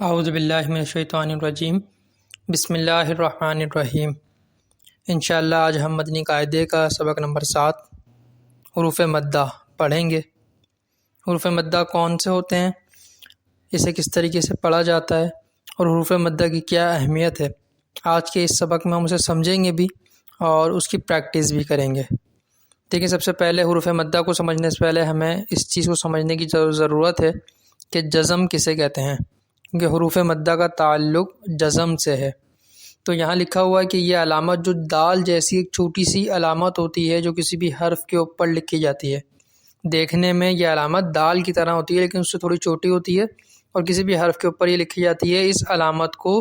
اعوذ باللہ من الشیطان الرجیم بسم اللہ الرحمن الرحیم۔ انشاءاللہ آج ہم مدنی قاعدے کا سبق نمبر 7 حروف مدہ پڑھیں گے۔ حروف مدہ کون سے ہوتے ہیں، اسے کس طریقے سے پڑھا جاتا ہے اور حروف مدہ کی کیا اہمیت ہے، آج کے اس سبق میں ہم اسے سمجھیں گے بھی اور اس کی پریکٹس بھی کریں گے۔ دیکھیں، سب سے پہلے حروف مدہ کو سمجھنے سے پہلے ہمیں اس چیز کو سمجھنے کی ضرورت ہے کہ جزم کسے کہتے ہیں، کیونکہ حروف مدہ کا تعلق جزم سے ہے۔ تو یہاں لکھا ہوا ہے کہ یہ علامت جو دال جیسی ایک چھوٹی سی علامت ہوتی ہے جو کسی بھی حرف کے اوپر لکھی جاتی ہے، دیکھنے میں یہ علامت دال کی طرح ہوتی ہے لیکن اس سے تھوڑی چھوٹی ہوتی ہے اور کسی بھی حرف کے اوپر یہ لکھی جاتی ہے، اس علامت کو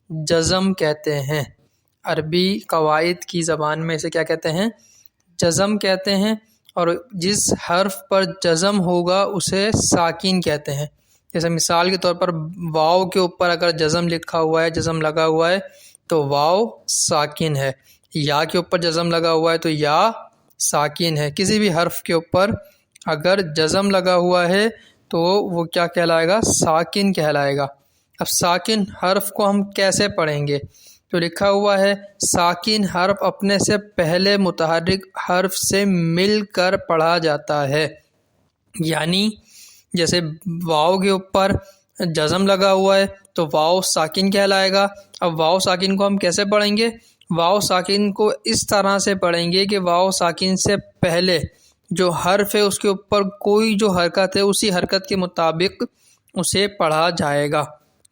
جزم کہتے ہیں۔ عربی قواعد کی زبان میں اسے کیا کہتے ہیں؟ جزم کہتے ہیں، اور جس حرف پر جزم ہوگا اسے ساکن کہتے ہیں۔ جیسے مثال کے طور پر واو کے اوپر اگر جزم لکھا ہوا ہے، جزم لگا ہوا ہے تو واو ساکن ہے۔ یا کے اوپر جزم لگا ہوا ہے تو یا ساکن ہے۔ کسی بھی حرف کے اوپر اگر جزم لگا ہوا ہے تو وہ کیا کہلائے گا؟ ساکن کہلائے گا۔ اب ساکن حرف کو ہم کیسے پڑھیں گے؟ تو لکھا ہوا ہے ساکن حرف اپنے سے پہلے متحرک حرف سے مل کر پڑھا جاتا ہے، یعنی جیسے واو کے اوپر جزم لگا ہوا ہے تو واو ساکن کہلائے گا۔ اب واو ساکن کو ہم کیسے پڑھیں گے؟ واو ساکن کو اس طرح سے پڑھیں گے کہ واو ساکن سے پہلے جو حرف ہے اس کے اوپر کوئی جو حرکت ہے اسی حرکت کے مطابق اسے پڑھا جائے گا۔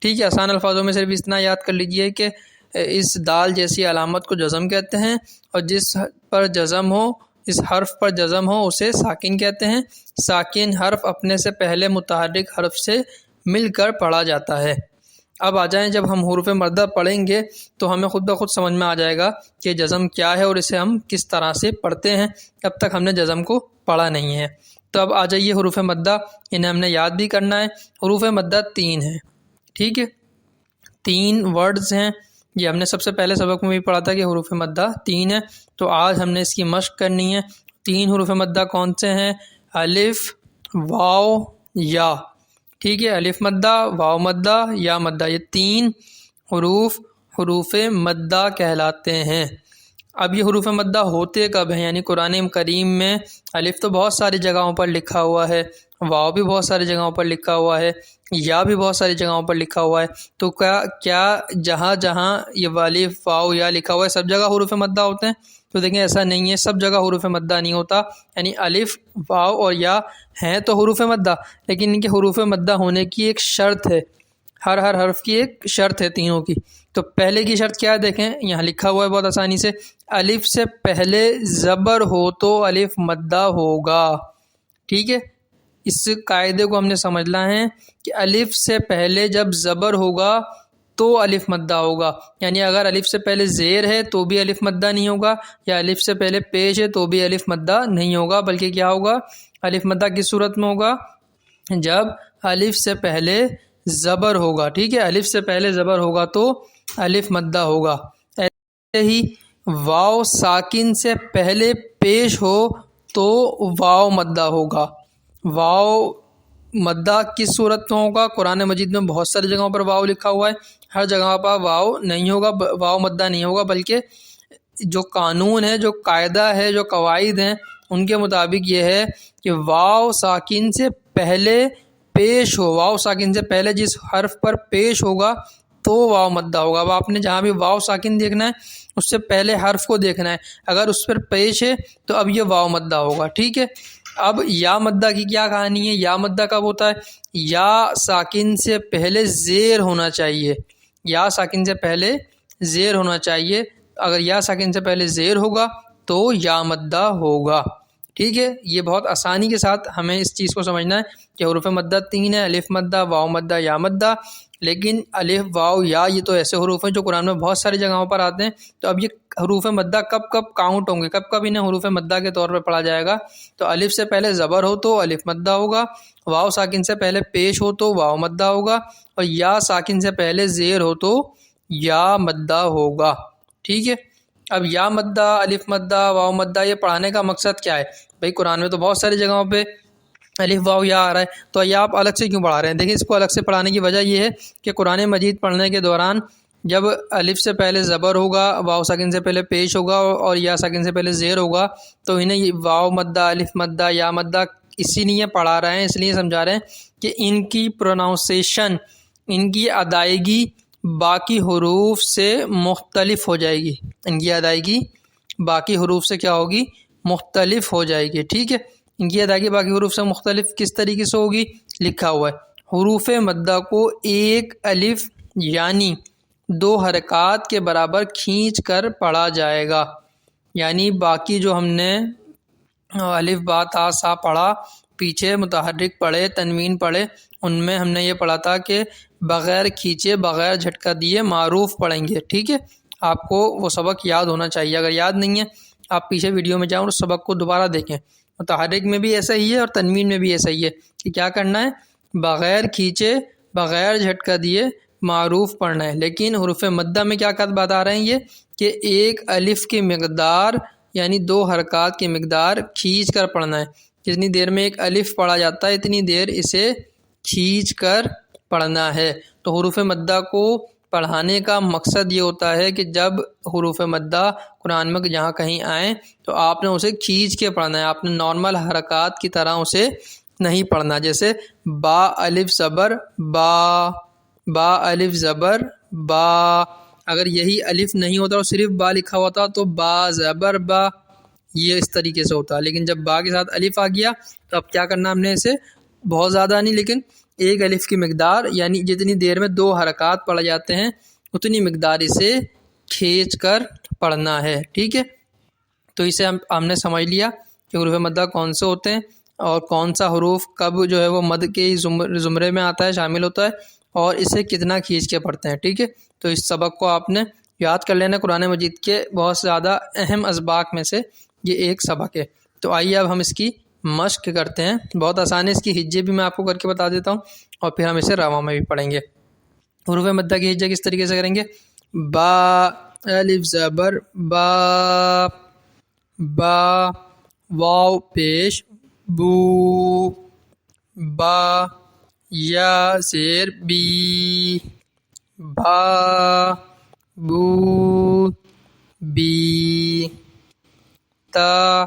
ٹھیک ہے، آسان الفاظوں میں صرف اتنا یاد کر لیجئے کہ اس دال جیسی علامت کو جزم کہتے ہیں، اور جس پر جزم ہو، اس حرف پر جزم ہو اسے ساکن کہتے ہیں۔ ساکن حرف اپنے سے پہلے متحرک حرف سے مل کر پڑھا جاتا ہے۔ اب آ جائیں، جب ہم حروف مدہ پڑھیں گے تو ہمیں خود بخود سمجھ میں آ جائے گا کہ جزم کیا ہے اور اسے ہم کس طرح سے پڑھتے ہیں۔ اب تک ہم نے جزم کو پڑھا نہیں ہے، تو اب آ جائیے حروف مدہ، انہیں ہم نے یاد بھی کرنا ہے۔ حروف مدہ 3 ہیں، ٹھیک ہے، 3 ورڈز ہیں۔ یہ ہم نے سب سے پہلے سبق میں بھی پڑھا تھا کہ حروف مدہ 3 ہے، تو آج ہم نے اس کی مشق کرنی ہے۔ 3 حروف مدہ کون سے ہیں؟ الف، واو، یا۔ ٹھیک ہے، الف مدہ، واو مدہ، یا مدہ، یہ 3 حروف مدہ کہلاتے ہیں۔ اب یہ حروف مدہ ہوتے کب ہیں؟ یعنی قرآن کریم میں الف تو بہت ساری جگہوں پر لکھا ہوا ہے، واو بھی بہت ساری جگہوں پر لکھا ہوا ہے، یا بھی بہت ساری جگہوں پر لکھا ہوا ہے، تو کیا جہاں جہاں یہ الف، واو، یا لکھا ہوا ہے سب جگہ حروف مدہ ہوتے ہیں؟ تو دیکھیں ایسا نہیں ہے، سب جگہ حروف مدہ نہیں ہوتا۔ یعنی الف، واو اور یا ہیں تو حروف مدہ، لیکن ان کے حروف مدہ ہونے کی ایک شرط ہے، ہر حرف کی ایک شرط ہے تینوں کی۔ تو پہلے کی شرط کیا ہے؟ دیکھیں یہاں لکھا ہوا ہے بہت آسانی سے، الف سے پہلے زبر ہو تو الف مدہ ہوگا۔ ٹھیک ہے، اس قاعدے کو ہم نے سمجھنا ہے کہ الف سے پہلے جب زبر ہوگا تو الف مدہ ہوگا، یعنی اگر الف سے پہلے زیر ہے تو بھی الف مدہ نہیں ہوگا، یا الف سے پہلے پیش ہے تو بھی الف مدہ نہیں ہوگا، بلکہ کیا ہوگا؟ الف مدہ کس صورت میں ہوگا؟ جب الف سے پہلے زبر ہوگا۔ ٹھیک ہے، الف سے پہلے زبر ہوگا تو الف مدہ ہوگا۔ ایسے ہی واو ساکن سے پہلے پیش ہو تو واو مدہ ہوگا۔ واو مدہ کس صورت میں ہوگا؟ قرآن مجید میں بہت ساری جگہوں پر واو لکھا ہوا ہے، ہر جگہ پر واو نہیں ہوگا، واو مدہ نہیں ہوگا، بلکہ جو قانون ہے، جو قاعدہ ہے، جو قواعد ہیں، ان کے مطابق یہ ہے کہ واو ساکن سے پہلے پیش ہو، واو ساکن سے پہلے جس حرف پر پیش ہوگا تو واو مدہ ہوگا۔ اب آپ نے جہاں بھی واو ساکن دیکھنا ہے اس سے پہلے حرف کو دیکھنا ہے، اگر اس پر پیش ہے تو اب یہ واو مدہ ہوگا۔ ٹھیک ہے، اب یا مدہ کی کیا کہانی ہے؟ یا مدہ کب ہوتا ہے؟ یا ساکن سے پہلے زیر ہونا چاہیے، یا ساکن سے پہلے زیر ہونا چاہیے، اگر یا ساکن سے پہلے زیر ہوگا تو یا مدہ ہوگا۔ ٹھیک ہے، یہ بہت آسانی کے ساتھ ہمیں اس چیز کو سمجھنا ہے کہ حروف مدہ 3 ہے، الف مدہ، واو مدہ، یا مدہ۔ لیکن الف، واو، یا یہ تو ایسے حروف ہیں جو قرآن میں بہت ساری جگہوں پر آتے ہیں، تو اب یہ حروف مدہ کب کب کاؤنٹ ہوں گے، کب کب انہیں حروف مدہ کے طور پہ پڑھا جائے گا؟ تو الف سے پہلے زبر ہو تو الف مدہ ہوگا، واو ساکن سے پہلے پیش ہو تو واو مدہ ہوگا، اور یا ساکن سے پہلے زیر ہو تو یا مدہ ہوگا۔ ٹھیک ہے، اب یا مدہ، الف مدہ، واو مدہ، یہ پڑھانے کا مقصد کیا ہے؟ بھئی قرآن میں تو بہت ساری جگہوں پہ الف واو یا آ رہا ہے تو یہ آپ الگ سے کیوں پڑھا رہے ہیں؟ دیکھیں اس کو الگ سے پڑھانے کی وجہ یہ ہے کہ قرآن مجید پڑھنے کے دوران جب الف سے پہلے زبر ہوگا، واو ساکن سے پہلے پیش ہوگا اور یا ساکن سے پہلے زیر ہوگا تو انہیں یہ واو مدہ، الف مدہ، یا مدہ اسی لیے پڑھا رہے ہیں، اس لیے سمجھا رہے ہیں کہ ان کی پروناؤنسیشن، ان کی ادائیگی باقی حروف سے مختلف ہو جائے گی، ان کی ادائیگی باقی حروف سے کیا ہوگی؟ مختلف ہو جائے گی، ٹھیک ہے۔ ان کی ادائیگی باقی حروف سے مختلف کس طریقے سے ہوگی؟ لکھا ہوا ہے حروف مدہ کو ایک الف یعنی 2 حرکات کے برابر کھینچ کر پڑھا جائے گا، یعنی باقی جو ہم نے الف با تا سا پڑھا، پیچھے متحرک پڑھے، تنوین پڑھے، ان میں ہم نے یہ پڑھا تھا کہ بغیر کھینچے، بغیر جھٹکا دیے معروف پڑھیں گے، ٹھیک ہے۔ آپ کو وہ سبق یاد ہونا چاہیے، اگر یاد نہیں ہے آپ پیچھے ویڈیو میں جاؤں اور سبق کو دوبارہ دیکھیں۔ متحرک میں بھی ایسا ہی ہے اور تنوین میں بھی ایسا ہی ہے کہ کیا کرنا ہے؟ بغیر کھینچے، بغیر جھٹکا دیے معروف پڑھنا ہے۔ لیکن حروف مدہ میں کیا بتا رہے ہیں یہ کہ ایک الف کی مقدار یعنی 2 حرکات کی مقدار کھینچ کر پڑھنا ہے۔ جتنی دیر میں ایک الف پڑھا جاتا ہے اتنی دیر اسے کھینچ کر پڑھنا ہے۔ تو حروف مدہ کو پڑھانے کا مقصد یہ ہوتا ہے کہ جب حروف مدہ قرآن میں جہاں کہیں آئیں تو آپ نے اسے کھینچ کے پڑھنا ہے، آپ نے نارمل حرکات کی طرح اسے نہیں پڑھنا۔ جیسے با الف زبر با، با الف زبر با، اگر یہی الف نہیں ہوتا اور صرف با لکھا ہوتا تو با زبر با، یہ اس طریقے سے ہوتا۔ لیکن جب با کے ساتھ الف آ گیا تو اب کیا کرنا ہم نے اسے بہت زیادہ نہیں لیکن ایک الف کی مقدار یعنی جتنی دیر میں 2 حرکات پڑھے جاتے ہیں اتنی مقدار اسے کھینچ کر پڑھنا ہے، ٹھیک ہے۔ تو اسے ہم نے سمجھ لیا کہ حروف مدہ کون سے ہوتے ہیں اور کون سا حروف کب جو ہے وہ مد کے زمرے میں آتا ہے، شامل ہوتا ہے، اور اسے کتنا کھینچ کے پڑھتے ہیں، ٹھیک ہے۔ تو اس سبق کو آپ نے یاد کر لینا، قرآن مجید کے بہت زیادہ اہم اسباق میں سے یہ ایک سبق ہے۔ تو آئیے اب ہم اس کی مشق کرتے ہیں، بہت آسان ہے، اس کی ہجے بھی میں آپ کو کر کے بتا دیتا ہوں اور پھر ہم اسے رواں میں بھی پڑھیں گے۔ حروف مدہ کی ہجے کس طریقے سے کریں گے؟ با الف زبر با، با واو پیش بو، با یا زیر بی، با بو بی، تا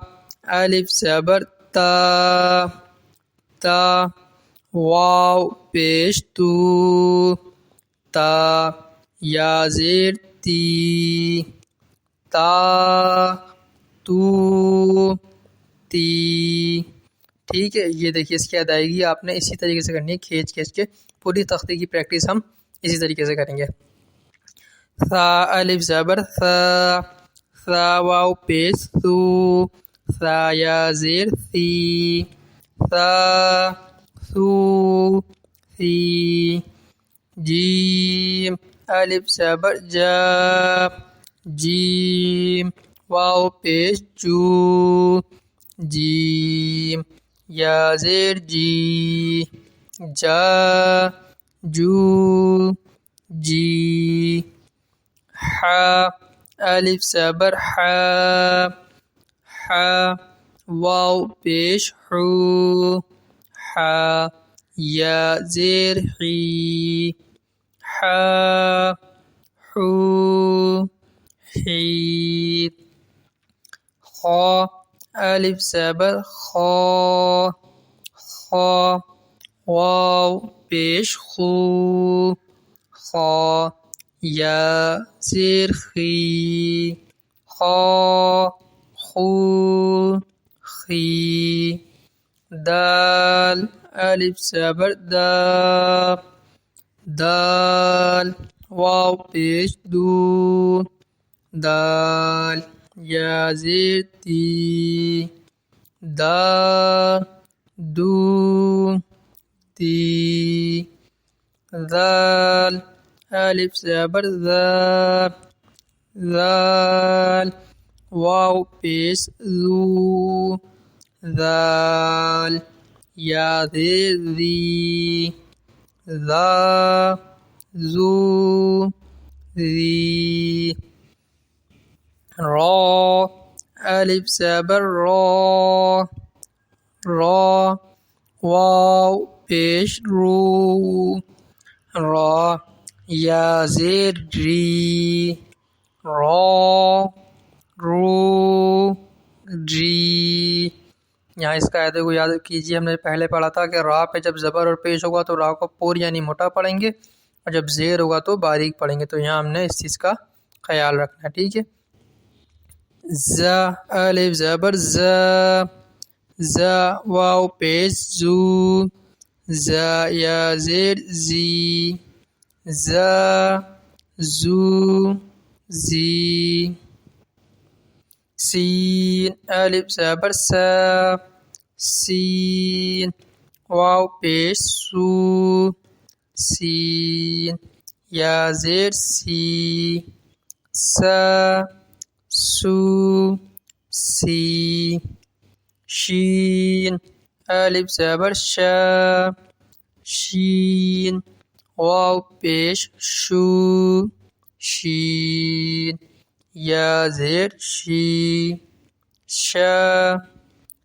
الف زبر تا، تا واو پیش تو، تا یا زیر تی، تا تو تی، ٹھیک ہے۔ یہ دیکھیے اس کی ادائیگی آپ نے اسی طریقے سے کرنی ہے، کھینچ کے پوری تختے کی پریکٹس ہم اسی طریقے سے کریں گے۔ ثا الف زبر ثا، ثا واو پیش ثو، ثا یا زیر ثی، ثا ثو ثی، جیم الف زبر جا، جیم واو پیش جو، جیم یا زیر جی، جا جو جی، حا الف زبر حا، حا واو پیش حو، حا یا زیر حی، حا حو حی، خا الف زبر خا، خا واو پیش خو، خا یا زیر خی، خا خو خی، دال الف زبر دا، دال واو پیش دو، دال یا زیر دی، دا دو دی، ذال الف زبر ذا، ذال واو پیش ذو، ذال یا زیر ذی، ذا ذو ذی، را الف زبر را، را واو پیش رو، را یا زیر ری، را رو جی۔ یہاں اس قاعدے کو یاد کیجیے، ہم نے پہلے پڑھا تھا کہ را پہ جب زبر اور پیش ہوگا تو را کو پور یعنی موٹا پڑھیں گے، اور جب زیر ہوگا تو باریک پڑھیں گے، تو یہاں ہم نے اس چیز کا خیال رکھنا، ٹھیک ہے۔ ز الف زبر ز، ز واو پیش زو، ز یا زیر زی، ز زو زی۔ سین الف زبر س، سین واو پیش سو، سین یا زیر سی، س سو سی۔ شین الف زبر ش، شین واو پیش شو، شین یا زیر شی، ش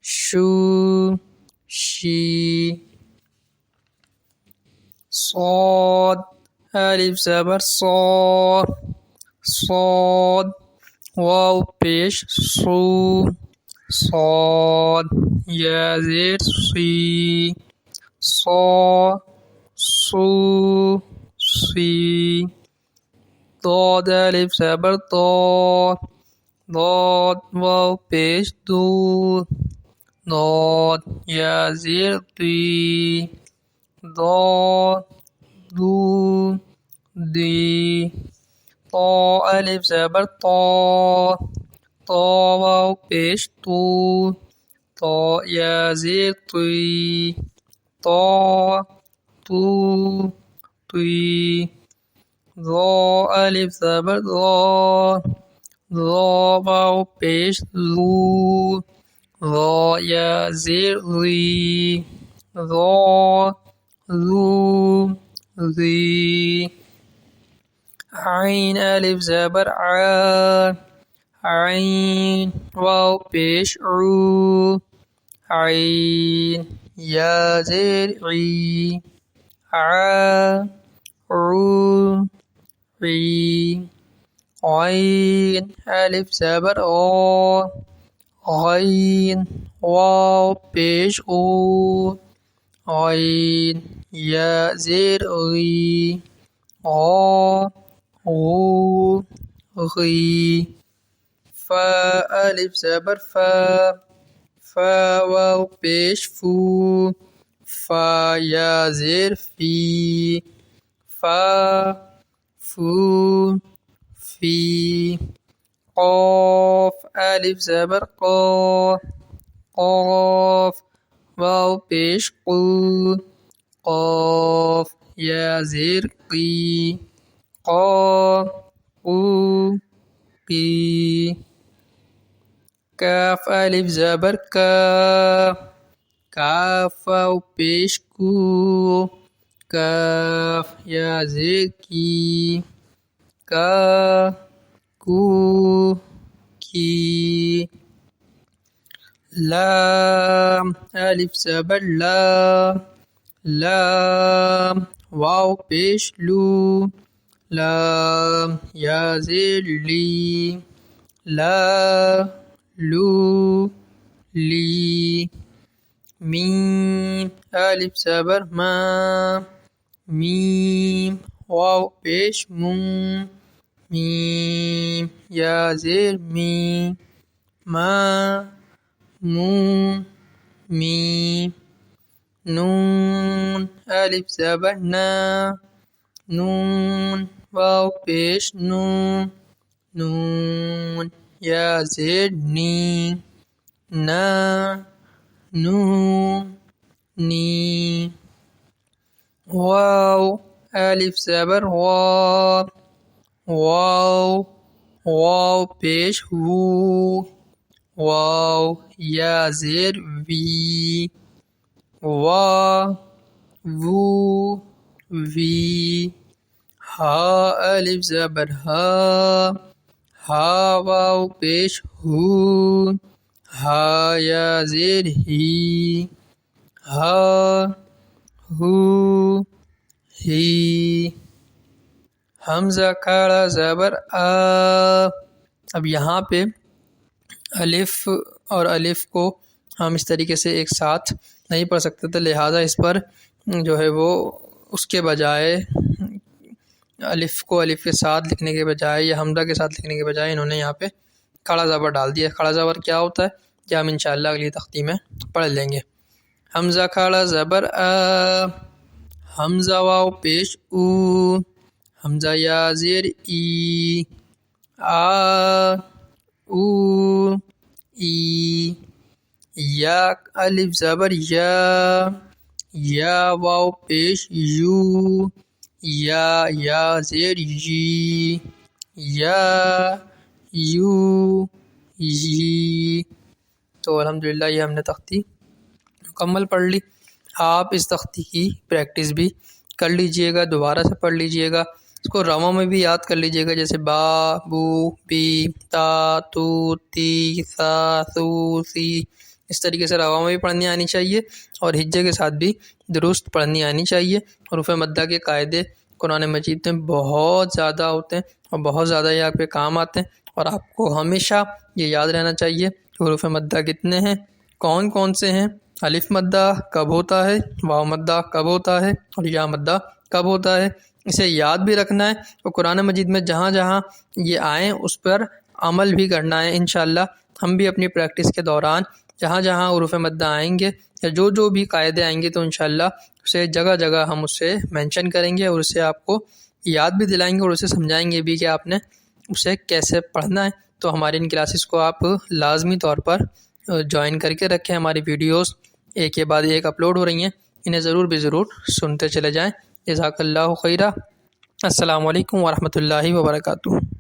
شو شی۔ صاد الف زبر صا، صاد واو پیش سو، صاد یا زیر سی، صا سو سی۔ ضاد الف زبر ضا، ضاد واو پیش دو، ضاد یا زیر دی، ضاد دو دی۔ طا الف زبر طا، طا واو پیش تو، طا یا زیر تی، طا تو تی۔ ظا الف زبر ظا، ظا واو پیش ذو، ظا یا زیر ذی، ظا ذو ذی۔ عین الف زبر ع، عین واو پیش عو، عین یا زیر عی، ع عو عی۔ غین الف زبر غا، غین واو پیش او، غین یا زیر غی، غا غو غی۔ فا الف زبر فا، فا واو پیش فو، فا یا زیر فی، فا فو فی۔ قاف الف زبر قا، قاف واو پیش قو، قاف یا زیر قی، قا قو قی۔ کاف الف زبر کا، کاف واو پیش کو، کاف یا زیر کی، کا کو کی۔ لام الف زبر لا، لام واو پیش لو، لام یا زیر لی، لا لو لی۔ میم الف زبر ما، میم واو پیش مو، میم یا زیر می، ما مو می۔ نون الف زبر نا، نون واو پیش نو، نون یا زیر نی، نا نو نی۔ واو الف زبر وا، واو واو پیش وو، واو یا زیر وی، وا وو وی۔ ہا الف زبر ہا، ہا واو پیش ہو، ہا یا زیر ہی، ہا ہو ہی حمزہ کھڑا زبر آ۔ اب یہاں پہ الف اور الف کو ہم اس طریقے سے ایک ساتھ نہیں پڑھ سکتے تھے، لہٰذا اس پر جو ہے وہ اس کے بجائے الف کو الف کے ساتھ لکھنے کے بجائے یا حمزہ کے ساتھ لکھنے کے بجائے انہوں نے یہاں پہ کھڑا زبر ڈال دیا۔ کھڑا زبر کیا ہوتا ہے یہ ہم انشاءاللہ اگلی تختی میں پڑھ لیں گے۔ حمزہ کھڑا زبر آ، حمزہ واو پیش او، حمزہ یا زیر ای، آ او ای، یا الف زبر یا واو پیش یو، یا زیر یی، یا یو یی۔ تو الحمدللہ یہ ہم نے تختی مکمل پڑھ لی۔ آپ اس تختی کی پریکٹس بھی کر لیجئے گا، دوبارہ سے پڑھ لیجئے گا، اس کو رواں میں بھی یاد کر لیجئے گا، جیسے با، بو، بی، تا، تو، تی، سا، سو، سی، اس طریقے سے رواں میں بھی پڑھنی آنی چاہیے اور ہجے کے ساتھ بھی درست پڑھنی آنی چاہیے۔ حروف مدہ کے قاعدے قرآن مجید میں بہت زیادہ ہوتے ہیں اور بہت زیادہ یہ آپ کے کام آتے ہیں، اور آپ کو ہمیشہ یہ یاد رہنا چاہیے کہ حروف مدہ کتنے ہیں، کون کون سے ہیں، الف مدہ کب ہوتا ہے، واو مدہ کب ہوتا ہے اور یا مدہ کب ہوتا ہے۔ اسے یاد بھی رکھنا ہے اور قرآن مجید میں جہاں جہاں یہ آئیں اس پر عمل بھی کرنا ہے۔ انشاءاللہ ہم بھی اپنی پریکٹس کے دوران جہاں جہاں حروف مدہ آئیں گے یا جو بھی قاعدے آئیں گے تو انشاءاللہ اسے جگہ جگہ ہم اسے مینشن کریں گے اور اسے آپ کو یاد بھی دلائیں گے اور اسے سمجھائیں گے بھی کہ آپ نے اسے کیسے پڑھنا ہے۔ تو ہماری ان کلاسز کو آپ لازمی طور پر جوائن کر کے رکھیں۔ ہماری ویڈیوز ایک کے بعد ایک اپلوڈ ہو رہی ہیں، انہیں ضرور سنتے چلے جائیں۔ جزاک اللہ خیرہ۔ السلام علیکم ورحمۃ اللہ وبرکاتہ۔